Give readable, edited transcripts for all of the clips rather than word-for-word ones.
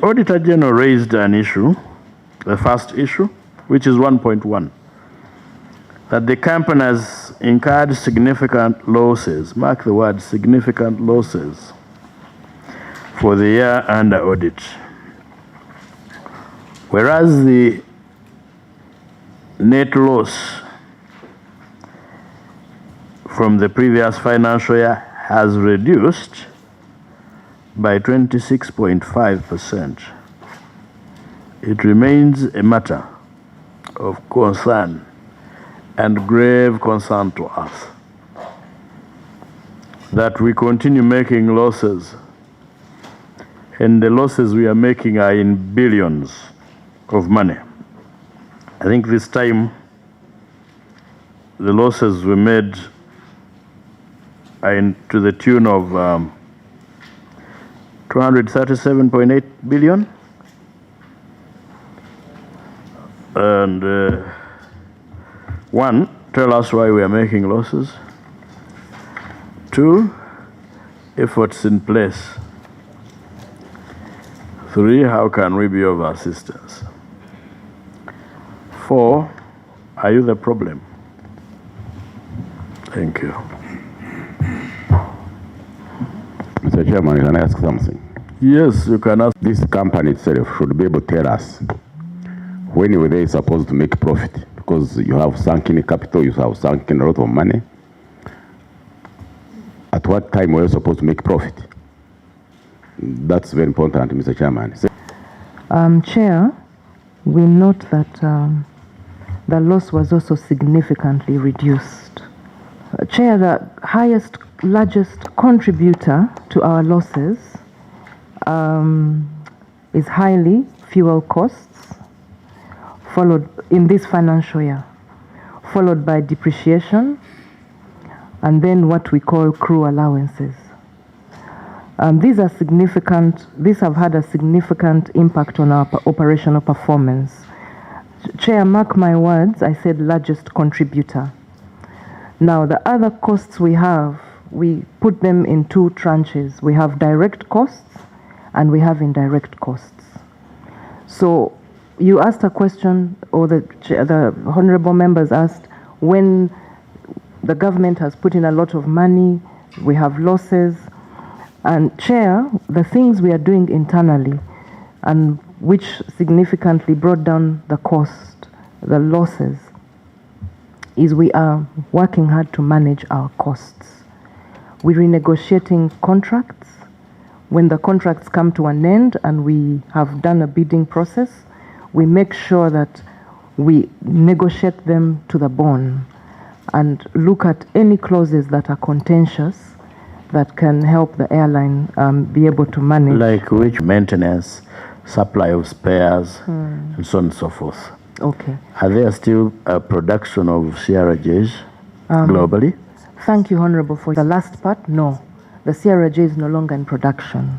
Auditor General raised an issue, the first issue, which is 1.1, that the company has incurred significant losses, mark the word significant losses, for the year under audit. Whereas the net loss from the previous financial year has reduced by 26.5%. It remains a matter of concern and grave concern to us that we continue making losses, and the losses we are making are in billions of money. I think this time the losses we made are to the tune of 237.8 billion. And one, tell us why we are making losses. Two, efforts in place. Three, how can we be of assistance? Four, are you the problem? Thank you. Mr. Chairman, can I ask something? Yes, you can ask. This company itself should be able to tell us when were they supposed to make profit, because you have sunk in capital, you have sunk in a lot of money. At what time were you supposed to make profit? That's very important, Mr. Chairman. Chair, we note that the loss was also significantly reduced. Chair, the largest contributor to our losses is highly fuel costs, followed in this financial year, followed by depreciation, and then what we call crew allowances. These are significant. These have had a significant impact on our operational performance. Chair, mark my words, I said largest contributor. Now, the other costs we have, we put them in two tranches. We have direct costs and we have indirect costs. So you asked a question, or the honorable members asked, when the government has put in a lot of money, we have losses. And Chair, the things we are doing internally, and which significantly brought down the cost, the losses, is we are working hard to manage our costs. We're renegotiating contracts. When the contracts come to an end and we have done a bidding process, we make sure that we negotiate them to the bone and look at any clauses that are contentious that can help the airline be able to manage. Like which? Maintenance, supply of spares, and so on and so forth. Okay. Are there still a production of CRJs globally? Thank you, Honorable, for the last part. No, the CRJ is no longer in production.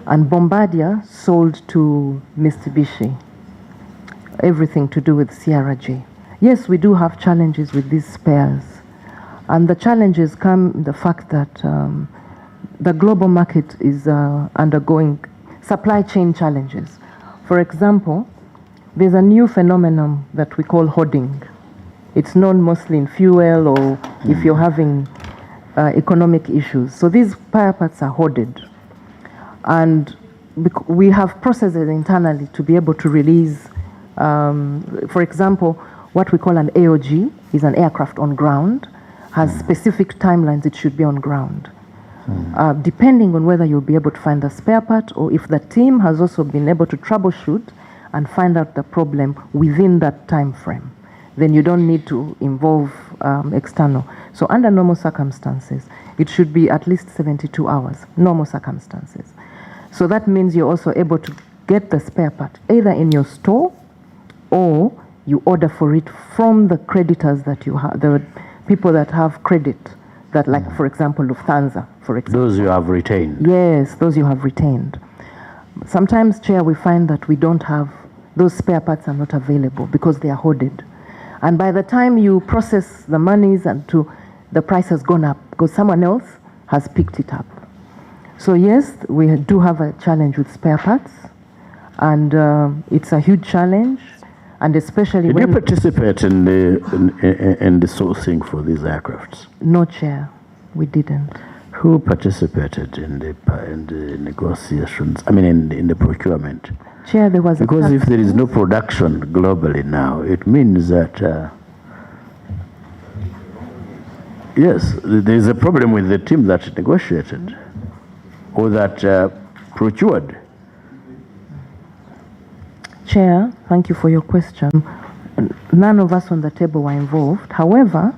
And Bombardier sold to Mitsubishi everything to do with CRJ. Yes, we do have challenges with these spares. And the challenges come in the fact that the global market is undergoing supply chain challenges. For example, there's a new phenomenon that we call hoarding. It's known mostly in fuel or if you're having economic issues. So these spare parts are hoarded. And we have processes internally to be able to release, for example, what we call an AOG is an aircraft on ground, has specific timelines it should be on ground. Depending on whether you'll be able to find the spare part or if the team has also been able to troubleshoot and find out the problem within that time frame, then you don't need to involve external. So under normal circumstances, it should be at least 72 hours, normal circumstances. So that means you're also able to get the spare part either in your store or you order for it from the creditors that you have, the people that have credit, that like, for example, Lufthansa, for example. Those you have retained. Yes, those you have retained. Sometimes, Chair, we find that we don't have, those spare parts are not available because they are hoarded. And by the time you process the monies and the price has gone up because someone else has picked it up. So yes, we do have a challenge with spare parts. And it's a huge challenge, and especially Did you when... participate in the sourcing for these aircrafts? No, Chair, we didn't. Who participated in the negotiations? I mean, in the procurement? Chair, there was because if there is no production globally now, it means that yes, there is a problem with the team that negotiated or that procured. Chair, thank you for your question. None of us on the table were involved. However,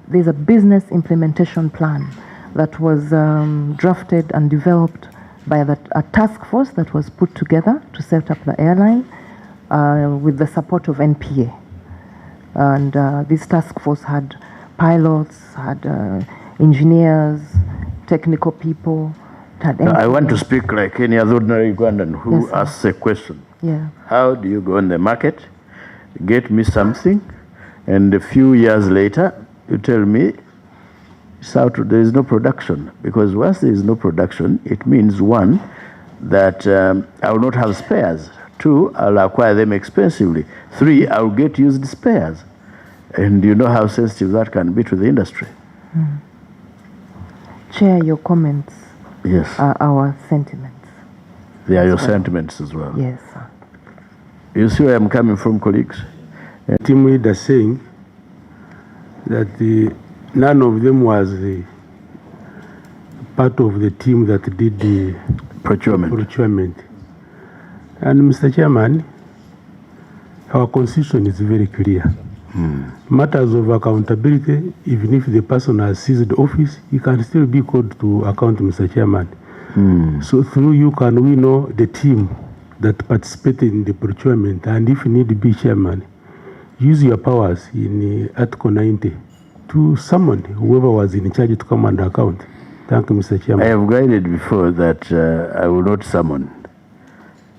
there's a business implementation plan that was drafted and developed by a task force that was put together to set up the airline with the support of NPA. And this task force had pilots, had engineers, technical people. I want to speak like any other ordinary Ugandan who asks a question. Yeah. How do you go in the market, get me something, and a few years later, you tell me there is no production? Because once there is no production, it means, one, that I will not have spares. Two, I'll acquire them expensively. Three, I'll get used spares. And you know how sensitive that can be to the industry. Mm. Chair, your comments are our sentiments. They are your sentiments as well. Yes, sir. You see where I'm coming from, colleagues? Team leader saying that none of them was part of the team that did the procurement. And Mr. Chairman, our constitution is very clear. Matters of accountability, even if the person has seized office, he can still be called to account, Mr. Chairman. So through you can we know the team that participated in the procurement, and if need be, Chairman, use your powers in Article 90 to summon whoever was in charge to come and account. Thank you, Mr. Chairman. I have guided before that I will not summon.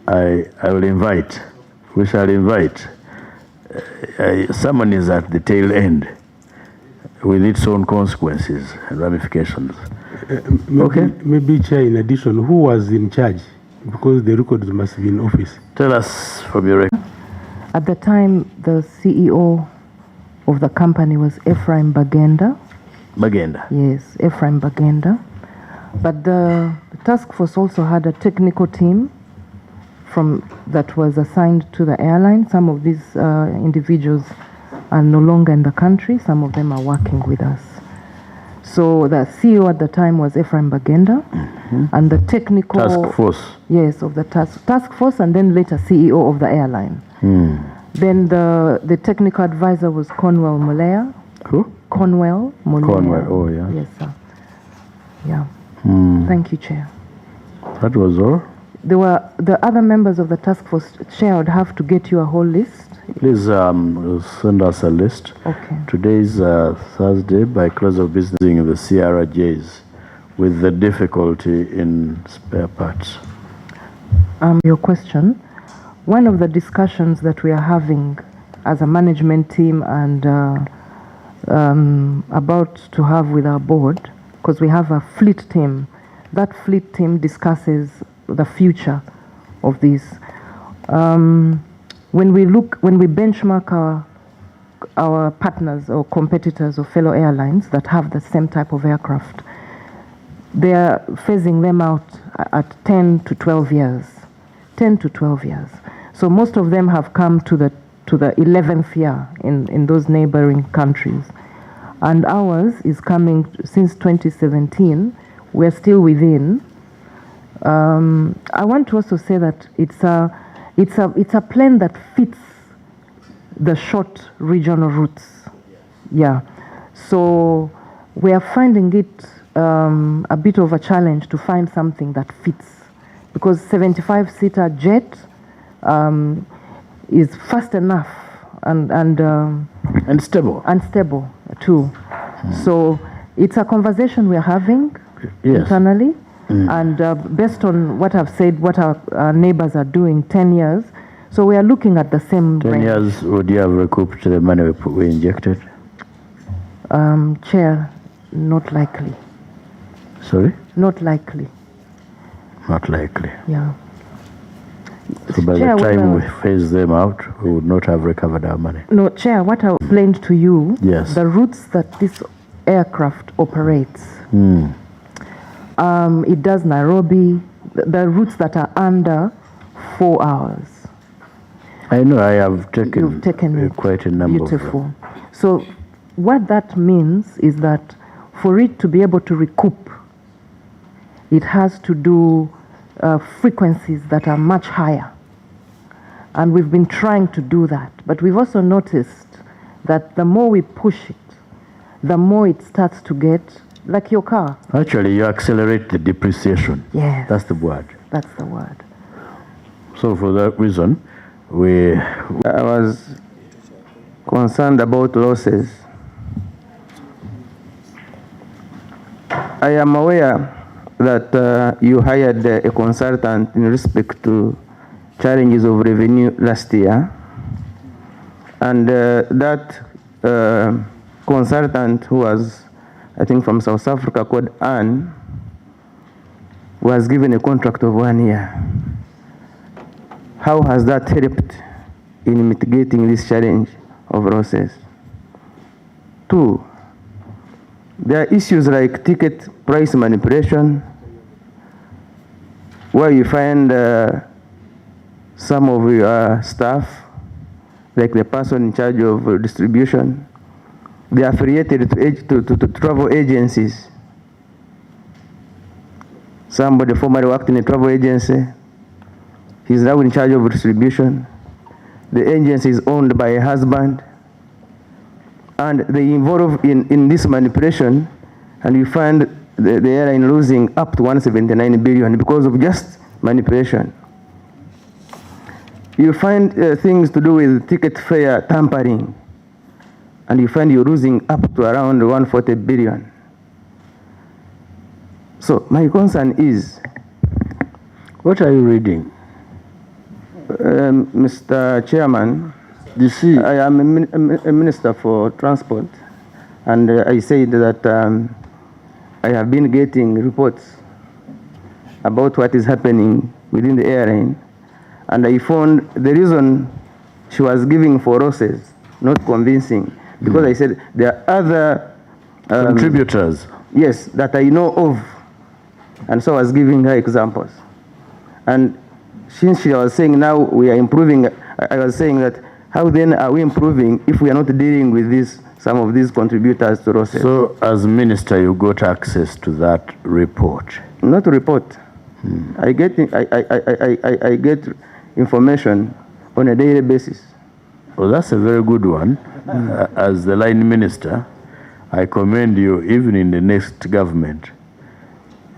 I will invite. We shall invite. Summon is at the tail end with its own consequences and ramifications. Maybe, Chair, in addition, who was in charge? Because the records must be in office. Tell us from your record. At the time, the CEO of the company was Ephraim Bagenda. Bagenda? Yes, Ephraim Bagenda. But the task force also had a technical team that was assigned to the airline. Some of these individuals are no longer in the country. Some of them are working with us. So the CEO at the time was Ephraim Bagenda, and the technical task force. Yes, of the task force, and then later CEO of the airline. Then the technical advisor was Conwell Mulea. Who? Conwell Mulea. Conwell, oh yeah. Yes, sir. Yeah. Thank you, Chair. That was all? There were the other members of the task force. Chair, I would have to get you a whole list. Please send us a list. Okay. Today is Thursday. By close of business in the CRJs with the difficulty in spare parts. Your question. One of the discussions that we are having as a management team and about to have with our board, because we have a fleet team. That fleet team discusses the future of this. When we benchmark our partners or competitors or fellow airlines that have the same type of aircraft, they are phasing them out at 10 to 12 years. 10 to 12 years. So most of them have come to the 11th year in those neighboring countries. And ours is coming since 2017. We're still within. I want to also say that it's a plan that fits the short regional routes. Yeah. So we are finding it a bit of a challenge to find something that fits, because 75-seater jet is fast enough and stable. And stable too. So it's a conversation we're having internally. And based on what I've said, what our neighbors are doing, 10 years. So we are looking at the same 10 range. years, would you have recouped the money we injected? Chair, not likely. Sorry? Not likely. Not likely. Yeah. So by Chair, the time what we phase them out, we would not have recovered our money. No, Chair, what I explained to you, Yes. the routes that this aircraft operates, it does Nairobi, the routes that are under 4 hours. I know I have taken, You've taken it. quite a number Beautiful. of them. So what that means is that for it to be able to recoup, it has to do frequencies that are much higher. And we've been trying to do that. But we've also noticed that the more we push it, the more it starts to get like your car. Actually, you accelerate the depreciation. Yes. That's the word. That's the word. So for that reason, I was concerned about losses. I am aware that you hired a consultant in respect to challenges of revenue last year, and that consultant, who was, I think, from South Africa, called Anne, was given a contract of 1 year. How has that helped in mitigating this challenge of losses? 2, there are issues like ticket price manipulation, where you find some of your staff, like the person in charge of distribution, they are affiliated to travel agencies. Somebody formerly worked in a travel agency. He's now in charge of distribution. The agency is owned by a husband. And they involve in this manipulation, and you find the airline losing up to 179 billion because of just manipulation. You find things to do with ticket fare tampering, and you find you're losing up to around 140 billion. So my concern is, what are you reading? Mr. Chairman, You see, I am a minister for transport, and I said that I have been getting reports about what is happening within the airline, and I found the reason she was giving for losses not convincing, because I said there are other contributors. yes, that I know of, and so I was giving her examples. And since she was saying now we are improving, I was saying that how then are we improving if we are not dealing with this, some of these contributors to losses? So as minister, you got access to that report. Not a report. I get information on a daily basis. Well, that's a very good one. As the line minister, I commend you. Even in the next government,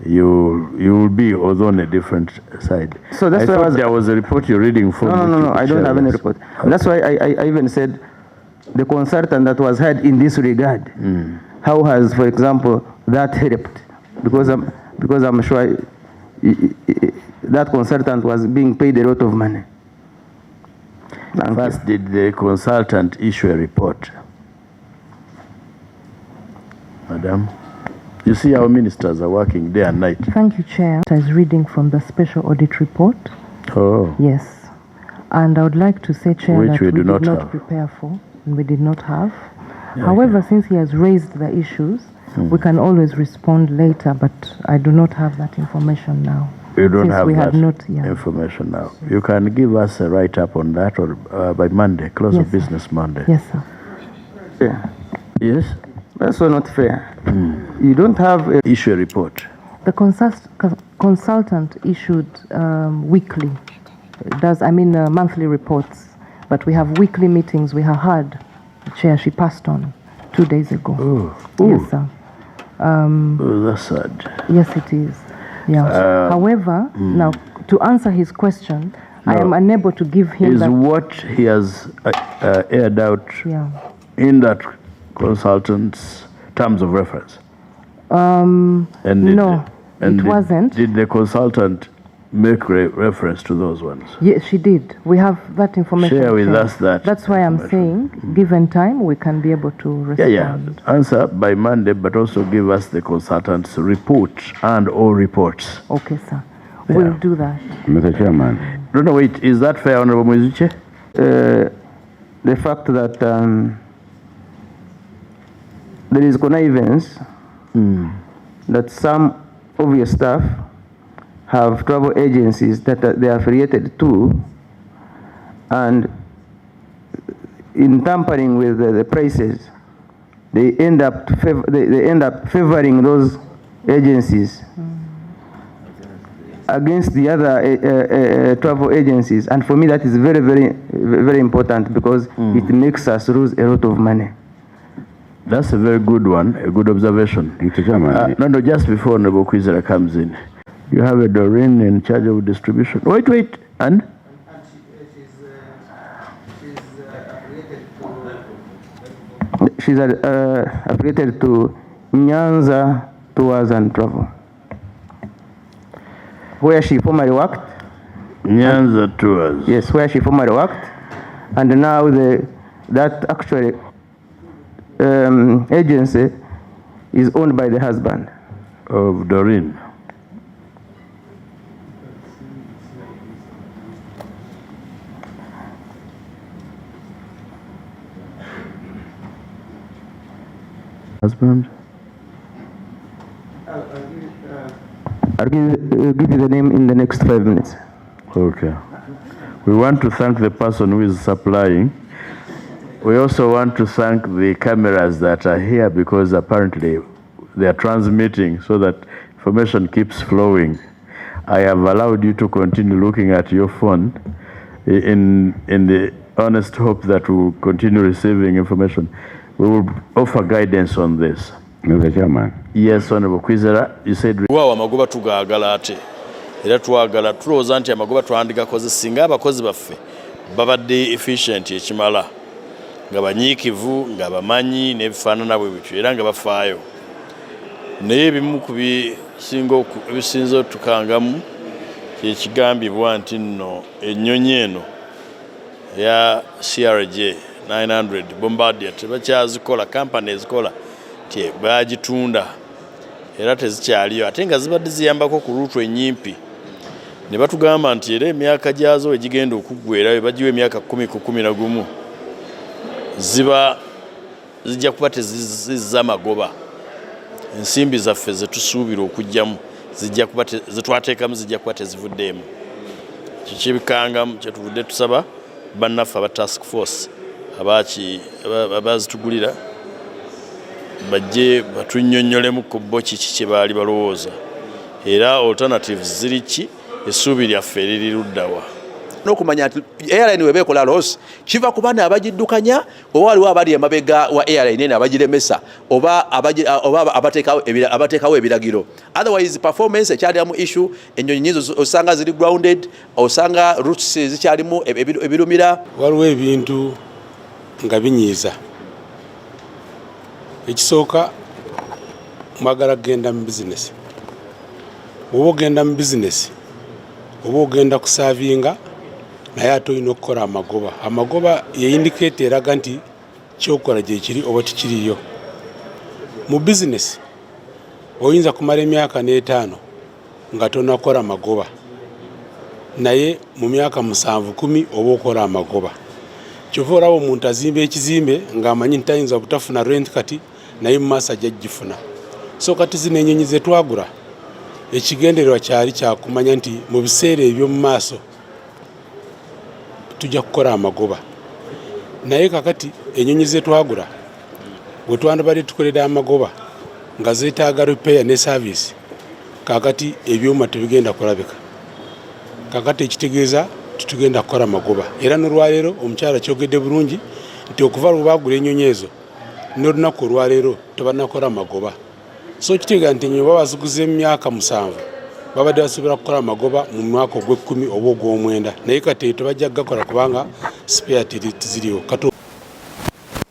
you will be, although on a different side. So that's I why thought there was a report you're reading from. No, I don't have any report. Okay. That's why I even said the consultant that was hired in this regard. How has, for example, that helped? Because I'm sure that consultant was being paid a lot of money. First, did the consultant issue a report? Madam, you see our ministers are working day and night. Thank you, Chair. I was reading from the special audit report. Oh. Yes. And I would like to say, Chair, Which that we we do not did not have. prepare for, and we did not have. However, since he has raised the issues, we can always respond later, but I do not have that information now. You don't Since have we that had not, yeah. information now. You can give us a write-up on that, or by Monday, close Yes, of sir. business Monday. Yes, sir. Yeah. Yes? That's so not fair. You don't have a Issue a report. The consultant issued weekly, monthly reports, but we have weekly meetings. We have had, Chair, she passed on 2 days ago. Oh. Yes, sir. Oh, that's sad. Yes, it is. Yeah. However, now, to answer his question, I am unable to give him Is that. what he has aired out Yeah. in that consultant's terms of reference? And No, it wasn't. Did the consultant make reference to those ones? Yes, she did. We have that information. Share with Chair. us that That's why I'm saying, given time, we can be able to respond. Yeah. Answer by Monday, but also give us the consultant's report and all reports. Okay, sir. We'll do that. Mr. Chairman. No, wait. Is that fair, Honorable Mwizuche? The fact that there is connivance that some of your staff have travel agencies that they are affiliated to, and in tampering with the prices, they end up favoring those agencies against the other travel agencies, and for me that is very, very, very important because it makes us lose a lot of money. That's a very good one, a good observation. Mr. Chairman. No, just before Honorable Kwizera comes in, you have a Doreen in charge of distribution. Wait, and? She's affiliated to Nyanza Tours and Travel, where she formerly worked. Nyanza Tours. Yes, where she formerly worked, and now that actually agency is owned by the husband of Doreen. Husband? I'll give you the name in the next 5 minutes. Okay. We want to thank the person who is supplying. We also want to thank the cameras that are here because apparently they are transmitting so that information keeps flowing. I have allowed you to continue looking at your phone in the honest hope that we will continue receiving information. We will offer guidance on this. Mr. Chairman. Yes, Honorable Kwizera, you said... Wa amagoba tugaagala ate. Era twagala tulowooza nti amagoba twandikakoze singa abakozi baffe babadde efficient ekimala. Nga banyiikivu, nga bamanyi n'ebifaanana bwe bityo era nga bafaayo. Naye ebimu ku ebisinza otukangamu kyekigambibwa nti nno ennyonyi eno eya CRJ 900 Bombardier tebakyazikola, kampani ezikola bagitunda era tezikyaliyo ate nga zibadde ziyambako ku luutu ennyimpi. Ne batugamba nti era emyaka gyazo egigenda okuggwerayo bagiwa emyaka 10 ku 11 zijja kuba tezizza magoba. Ensimbi zaffe zetusuubira okujjamu zetwateekamu zijja kuba tezivuddeemu. Kikibikangamu kyetuvudde tusaba bannaffe aba task force abazitugulira bajje batunnyonnyolemu ku bo kiki kye baali balowooza era alternatives ziri ki essuubi lyaffe eriri luddawa. N'okumanya nti airline webeekola loss kiva ku bana abagiddukanya oba waliwo abali emabega wa airline ene abagiremesa oba abateekawo ebiragiro. Otherwise performance ekyalimu issue, ennyonyi nyizo osanga ziri grounded, osanga routes zikyalimu ebirumira. Waliwo ebintu nga binyiiza. Ekisooka mwagala kugenda mu business. Bw'oba ogenda mu business oba ogenda kusaavinga naye ate olina okukola amagoba. Amagoba ye indicate eraga nti kyokola gye kiri oba tikiriyo. Mu business oyinza kumala emyaka n'etaano nga tonakola amagoba, naye mu myaka 7-10 oba okola amagoba. Kyova olaba omuntu azimba ekizimbe ng'amanyi nti tayinza butafuna rent kati naye mu maaso ajja gifuna. So kati zino ennyonyi ze twagula ekigendererwa kyali kyakumanya nti mu biseera eby'omu maaso tujja kukola amagoba. Naye kakati ennyonyi ze twagula bwe twandibadde tukolera amagoba nga zeetaaga repair ne service, kakati ebyuma tebigenda kulabika. Kakati ekitegeeza tutugenda kukola amagoba. Era n'olwaleero omukyala kyogedde bulungi nti okuva lwe baagula ennyonyi ezo n'olunaku olwaleero tebanakola amagoba. So kitegeeza nti ennyonyi baba baziguze mu myaka 7 babadde basobola kukola amagoba mu mwaka ogw'e10 oba ogw'omwenda, naye kati tebajja kugakola kubanga spare tiziriwo.